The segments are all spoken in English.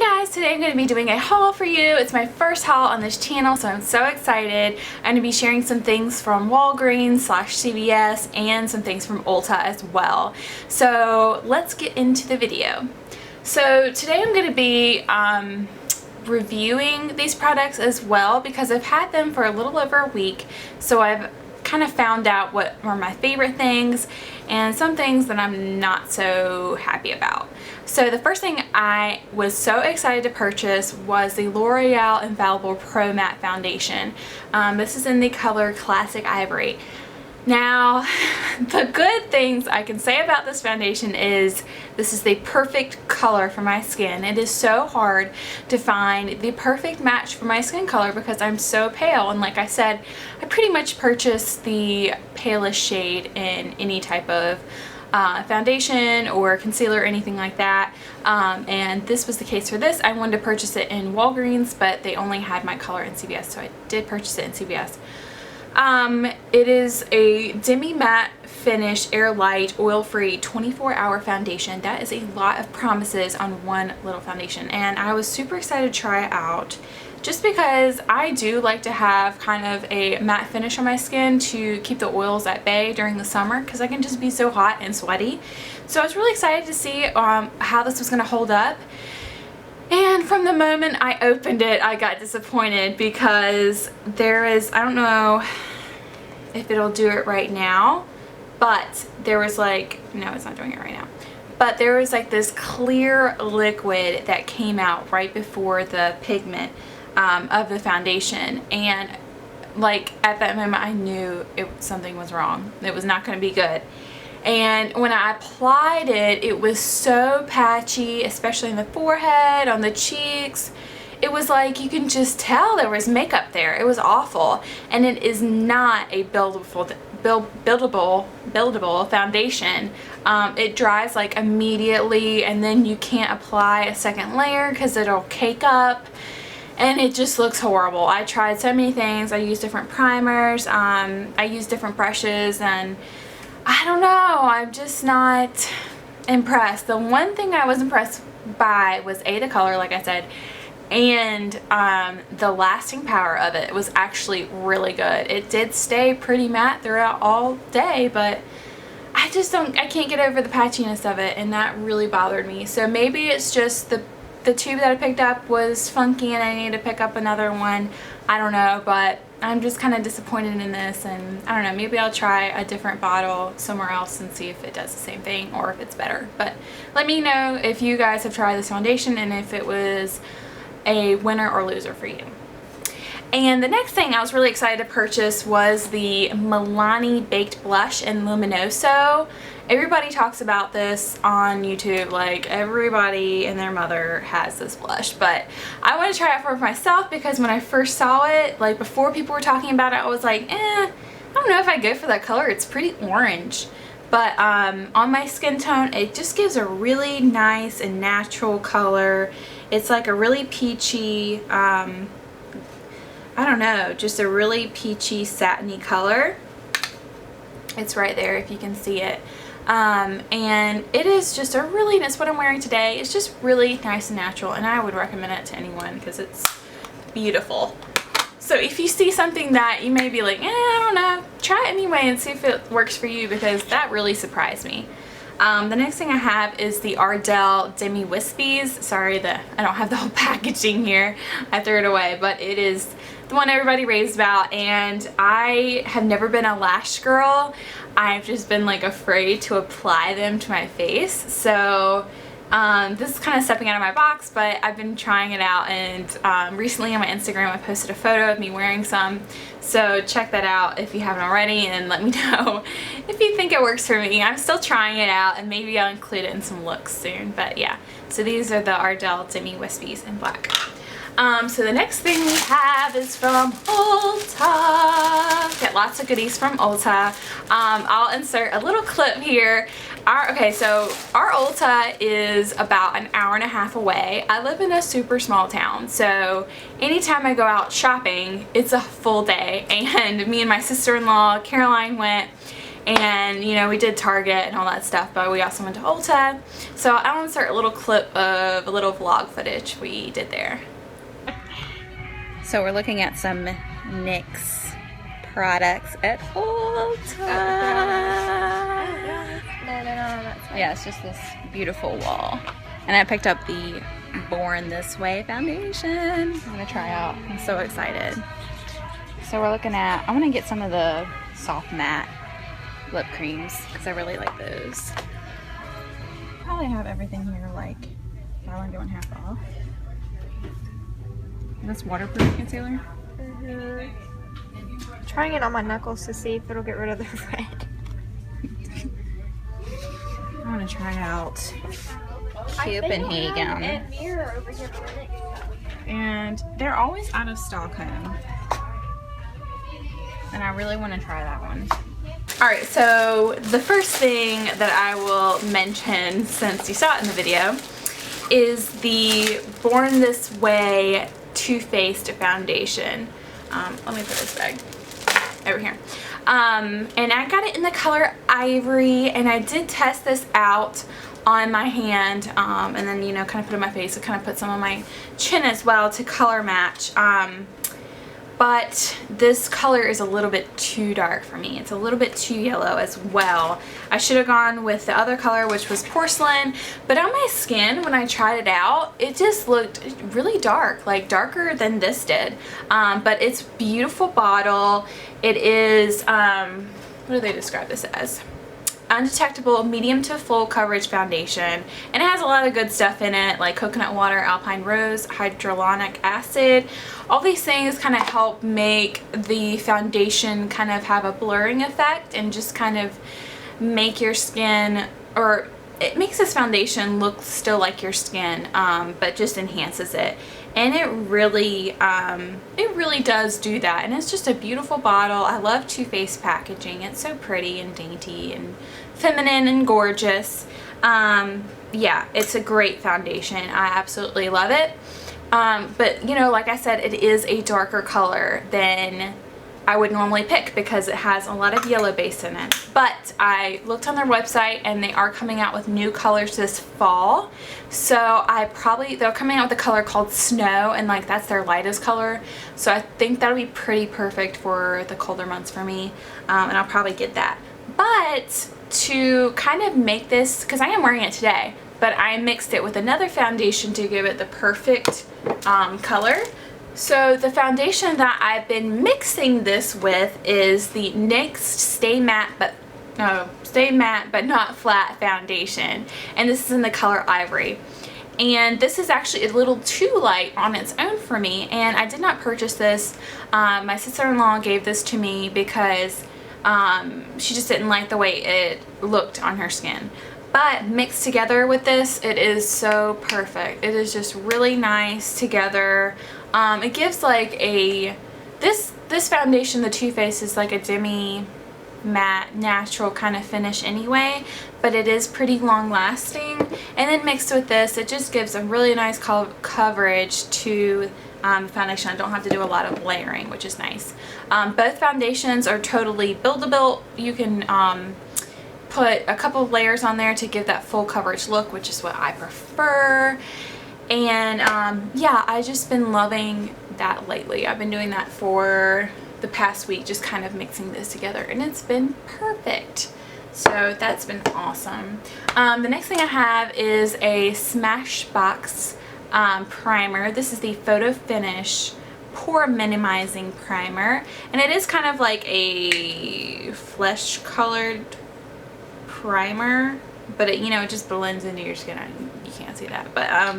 guys, today I'm going to be doing a haul for you. It's my first haul on this channel, so I'm so excited. I'm going to be sharing some things from Walgreens/CVS and some things from Ulta as well. So let's get into the video. So today I'm going to be reviewing these products as well because I've had them for a little over a week. So I've kind of found out what were my favorite things and some things that I'm not so happy about. So the first thing I was so excited to purchase was the L'Oreal Infallible Pro Matte Foundation. This is in the color Classic Ivory. Now, the good things I can say about this foundation is this is the perfect color for my skin. It is so hard to find the perfect match for my skin color because I'm so pale, and like I said, I pretty much purchase the palest shade in any type of foundation or concealer or anything like that, and this was the case for this. I wanted to purchase it in Walgreens, but they only had my color in CVS, so I did purchase it in CVS. It is a Demi matte finish, air light, oil-free 24-hour foundation. That is a lot of promises on one little foundation, and I was super excited to try it out just because I do like to have kind of a matte finish on my skin to keep the oils at bay during the summer because I can just be so hot and sweaty. So I was really excited to see how this was going to hold up. And from the moment I opened it, I got disappointed because there is, I don't know if it'll do it right now, but there was like, no, it's not doing it right now. But there was like this clear liquid that came out right before the pigment of the foundation. And like at that moment I knew something was wrong. It was not going to be good. And when I applied it, it was so patchy, especially in the forehead, on the cheeks. It was like you can just tell there was makeup there. It was awful. And it is not a buildable foundation. It dries like immediately, and then you can't apply a second layer because it'll cake up. And it just looks horrible. I tried so many things. I used different primers. I used different brushes, and I don't know, I'm just not impressed. The one thing I was impressed by was the color, like I said, and the lasting power of it was actually really good. It did stay pretty matte throughout all day, but I can't get over the patchiness of it, and that really bothered me. So maybe it's just the tube that I picked up was funky and I need to pick up another one. I don't know, but I'm just kind of disappointed in this, and I don't know, maybe I'll try a different bottle somewhere else and see if it does the same thing or if it's better. But let me know if you guys have tried this foundation and if it was a winner or loser for you. And the next thing I was really excited to purchase was the Milani Baked Blush in Luminoso. Everybody talks about this on YouTube, like everybody and their mother has this blush, but I want to try it for myself because when I first saw it, like before people were talking about it, I was like, I don't know if I go for that color. It's pretty orange, but on my skin tone, it just gives a really nice and natural color. It's like a really peachy, I don't know, just a really peachy satiny color. It's right there if you can see it. And it is just a really nice, what I'm wearing today. It's just really nice and natural, and I would recommend it to anyone because it's beautiful. So if you see something that you may be like, I don't know, try it anyway and see if it works for you, because that really surprised me. The next thing I have is the Ardell Demi Wispies. Sorry that I don't have the whole packaging here. I threw it away, but it is the one everybody raves about, and I have never been a lash girl. I've just been like afraid to apply them to my face. So this is kind of stepping out of my box, but I've been trying it out, and recently on my Instagram I posted a photo of me wearing some. So check that out if you haven't already, and let me know if you think it works for me. I'm still trying it out, and maybe I'll include it in some looks soon. But yeah, so these are the Ardell Demi Wispies in black. So the next thing we have is from Ulta. Get lots of goodies from Ulta. I'll insert a little clip here. So our Ulta is about an hour and a half away. I live in a super small town, so anytime I go out shopping, it's a full day. And me and my sister-in-law, Caroline, went, And you know, we did Target and all that stuff, but we also went to Ulta. So I want to insert a little clip of a little vlog footage we did there. So we're looking at some NYX products at Ulta. Yeah, it's just this beautiful wall. And I picked up the Born This Way foundation. I'm gonna try out. I'm so excited. So we're looking at, I want to get some of the soft matte lip creams because I really like those. Probably have everything here like buy one get one half off. Is this waterproof concealer? Trying it on my knuckles to see if it'll get rid of the red. I want to try out Copenhagen. And they're always out of stock home. And I really want to try that one. Alright, so the first thing that I will mention, since you saw it in the video, is the Born This Way Too Faced foundation. Let me put this bag over here. And I got it in the color Ivory, and I did test this out on my hand, and then, you know, kind of put it on my face. I kind of put some on my chin as well to color match. But this color is a little bit too dark for me. It's a little bit too yellow as well. I should have gone with the other color, which was Porcelain, but on my skin when I tried it out, it just looked really dark, like darker than this did. But it's a beautiful bottle. It is, what do they describe this as? Undetectable medium to full coverage foundation, and it has a lot of good stuff in it, like coconut water, alpine rose, hyaluronic acid. All these things kind of help make the foundation kind of have a blurring effect and just kind of make your skin, or it makes this foundation look still like your skin, but just enhances it. And it really does do that. And it's just a beautiful bottle. I love Too Faced packaging. It's so pretty and dainty and feminine and gorgeous. Yeah, it's a great foundation. I absolutely love it. But you know, like I said, it is a darker color than I would normally pick because it has a lot of yellow base in it. But I looked on their website and they are coming out with new colors this fall. So they're coming out with a color called Snow, and like that's their lightest color. So I think that'll be pretty perfect for the colder months for me. And I'll probably get that. But to kind of make this, because I am wearing it today, but I mixed it with another foundation to give it the perfect color. So the foundation that I've been mixing this with is the NYX Stay Matte But Not Flat foundation, and this is in the color Ivory. And this is actually a little too light on its own for me, and I did not purchase this. My sister-in-law gave this to me because she just didn't like the way it looked on her skin. But mixed together with this, it is so perfect. It is just really nice together. It gives like this foundation, the Too Faced, is like a Demi matte natural kind of finish anyway, but it is pretty long lasting. And then mixed with this, it just gives a really nice coverage to the foundation. I don't have to do a lot of layering, which is nice. Both foundations are totally buildable. You can put a couple of layers on there to give that full coverage look, which is what I prefer. And yeah, I've just been loving that lately. I've been doing that for the past week, just kind of mixing this together, and it's been perfect. So that's been awesome. The next thing I have is a Smashbox primer. This is the Photo Finish Pore Minimizing Primer, and it is kind of like a flesh colored primer, but it, you know, it just blends into your skin. You can't see that, but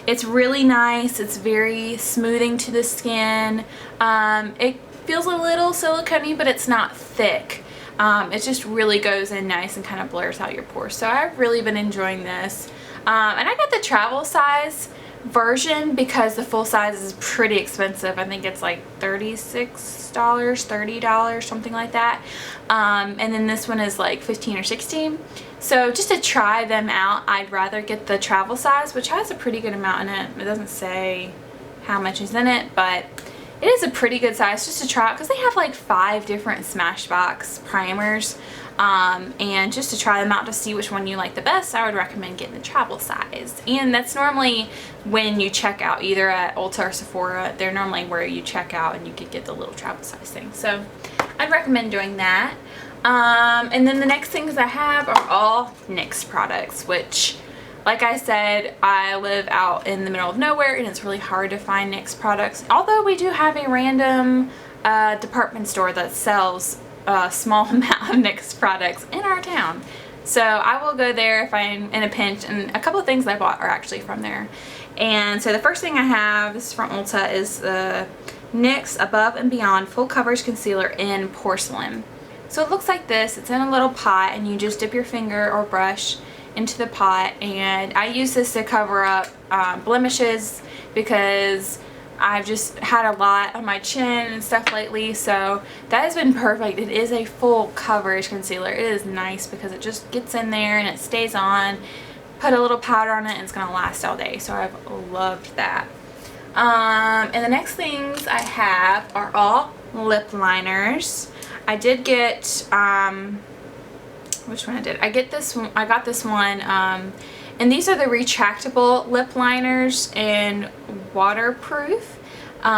it's really nice. It's very smoothing to the skin. It feels a little silicone-y, but it's not thick. It just really goes in nice and kind of blurs out your pores. So I've really been enjoying this. And I got the travel size version because the full size is pretty expensive. I think it's like $36, $30, something like that. And then this one is like $15 or $16. So just to try them out, I'd rather get the travel size, which has a pretty good amount in it. It doesn't say how much is in it, but it is a pretty good size just to try out because they have like 5 different Smashbox primers. And just to try them out to see which one you like the best, I would recommend getting the travel size. And that's normally when you check out, either at Ulta or Sephora. They're normally where you check out and you could get the little travel size thing. So I'd recommend doing that. And then the next things I have are all NYX products, which, like I said, I live out in the middle of nowhere and it's really hard to find NYX products. Although we do have a random department store that sells a small amount of NYX products in our town. So I will go there if I'm in a pinch, and a couple of things I bought are actually from there. And so the first thing I have, this is from Ulta, is the NYX Above and Beyond Full Coverage Concealer in Porcelain. So it looks like this. It's in a little pot and you just dip your finger or brush into the pot, and I use this to cover up blemishes because I've just had a lot on my chin and stuff lately, so that has been perfect. It is a full coverage concealer. It is nice because it just gets in there and it stays on. Put a little powder on it and it's going to last all day, so I've loved that. And the next things I have are all lip liners. I did get, which one I did? I got this one, and these are the retractable lip liners in waterproof.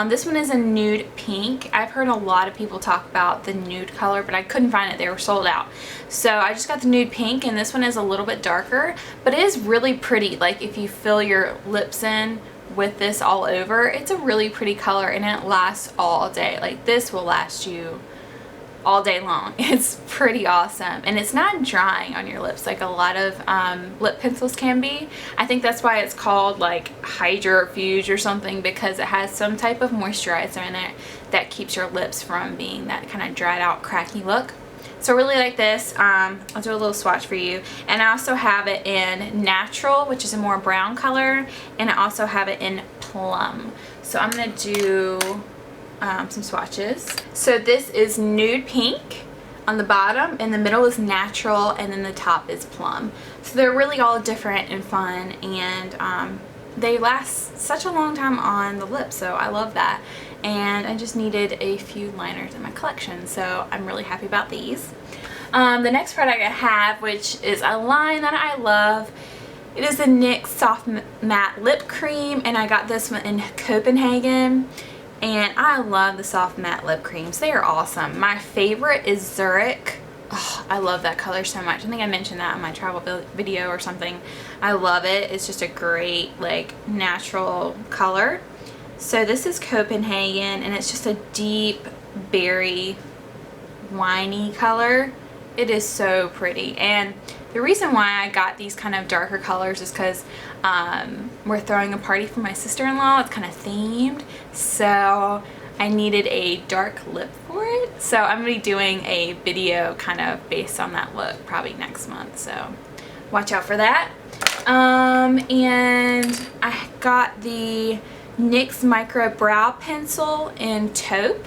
This one is a nude pink. I've heard a lot of people talk about the nude color, but I couldn't find it. They were sold out. So I just got the nude pink, and this one is a little bit darker, but it is really pretty. Like, if you fill your lips in with this all over, it's a really pretty color, and it lasts all day. Like, this will last you all day long. It's pretty awesome, and it's not drying on your lips like a lot of lip pencils can be. I think that's why it's called like hydrofuge or something, because it has some type of moisturizer in it that keeps your lips from being that kind of dried out cracky look. So I really like this. I'll do a little swatch for you, and I also have it in Natural, which is a more brown color, and I also have it in Plum. So I'm gonna do some swatches. So this is nude pink on the bottom, and the middle is Natural, and then the top is Plum. So they're really all different and fun, and they last such a long time on the lips, so I love that. And I just needed a few liners in my collection, so I'm really happy about these. The next product I have, which is a line that I love, it is the NYX Soft Matte Lip Cream, and I got this one in Copenhagen. And I love the soft matte lip creams. They are awesome. My favorite is Zurich. Oh, I love that color so much. I think I mentioned that in my travel video or something. I love it. It's just a great, like, natural color. So this is Copenhagen, and it's just a deep berry winey color. It is so pretty. And the reason why I got these kind of darker colors is because we're throwing a party for my sister-in-law. It's kind of themed, so I needed a dark lip for it. So I'm going to be doing a video kind of based on that look probably next month, so watch out for that. And I got the NYX Micro Brow Pencil in Taupe.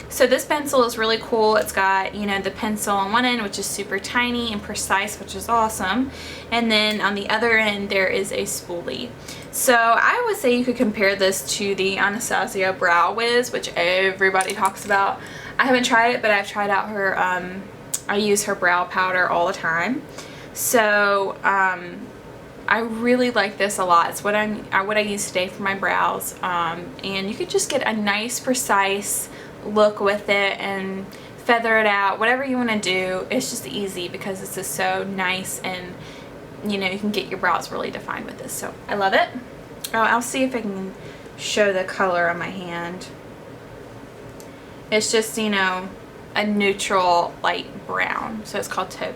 So this pencil is really cool. It's got, you know, the pencil on one end, which is super tiny and precise, which is awesome. And then on the other end, there is a spoolie. So I would say you could compare this to the Anastasia Brow Wiz, which everybody talks about. I haven't tried it, but I've tried out her, I use her brow powder all the time. So I really like this a lot. It's what I use today for my brows. And you could just get a nice, precise look with it and feather it out, whatever you want to do. It's just easy because it's just so nice, and you know, you can get your brows really defined with this. So I love it. Oh, I'll see if I can show the color on my hand. It's just, you know, a neutral light brown, so it's called Taupe,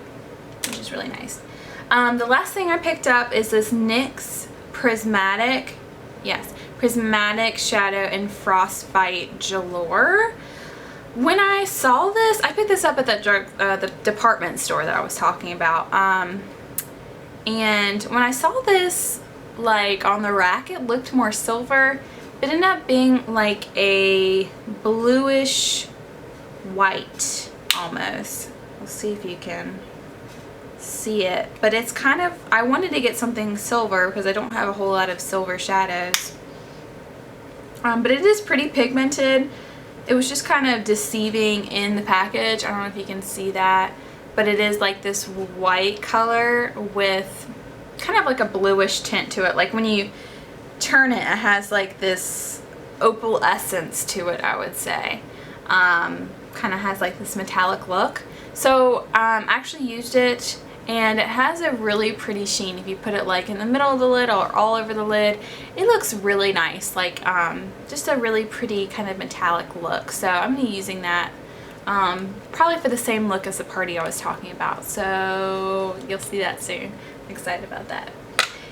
which is really nice. The last thing I picked up is this NYX Prismatic Shadow in Frostbite Galore. When I saw this, I picked this up at the department store that I was talking about. And when I saw this, like, on the rack, it looked more silver. It ended up being like a bluish white almost. We'll see if you can see it. But it's kind of, I wanted to get something silver because I don't have a whole lot of silver shadows. But it is pretty pigmented. It was just kind of deceiving in the package. I don't know if you can see that. but it is like this white color with kind of like a bluish tint to it. Like when you turn it, it has like this opal essence to it, I would say. Kind of has like this metallic look. So I actually used it, and it has a really pretty sheen. If you put it like in the middle of the lid or all over the lid, it looks really nice. Like just a really pretty kind of metallic look. So I'm going to be using that probably for the same look as the party I was talking about. So you'll see that soon. I'm excited about that.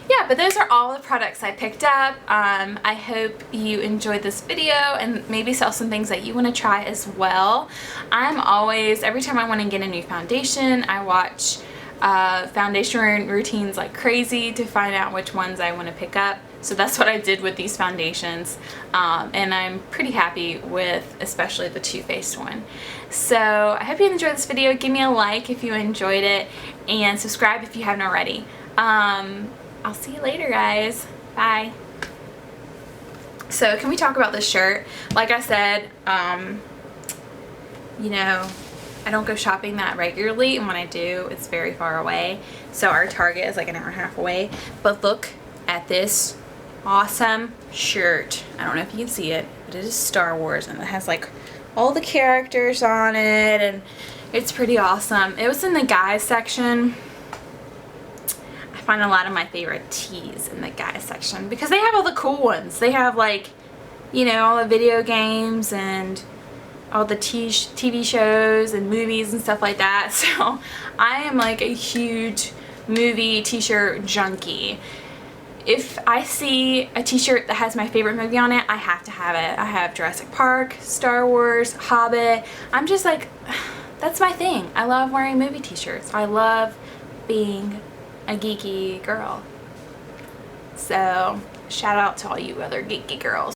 Yeah, but those are all the products I picked up. I hope you enjoyed this video and maybe saw some things that you want to try as well. I'm always, every time I want to get a new foundation, I watch foundation routines like crazy to find out which ones I want to pick up. So that's what I did with these foundations, and I'm pretty happy with especially the Too Faced one. So I hope you enjoyed this video. Give me a like if you enjoyed it, and subscribe if you haven't already. I'll see you later, guys. Bye. So can we talk about this shirt? Like I said, you know, I don't go shopping that regularly, and when I do, it's very far away. So our Target is like an hour and a half away. But look at this awesome shirt. I don't know if you can see it, but it is Star Wars, and it has like all the characters on it, and it's pretty awesome. It was in the guys section. I find a lot of my favorite tees in the guys section because they have all the cool ones. They have like, you know, all the video games and all the TV shows and movies and stuff like that. So I am like a huge movie t-shirt junkie. If I see a t-shirt that has my favorite movie on it, I have to have it. I have Jurassic Park, Star Wars, Hobbit. I'm just like, that's my thing. I love wearing movie t-shirts. I love being a geeky girl. So shout out to all you other geeky girls.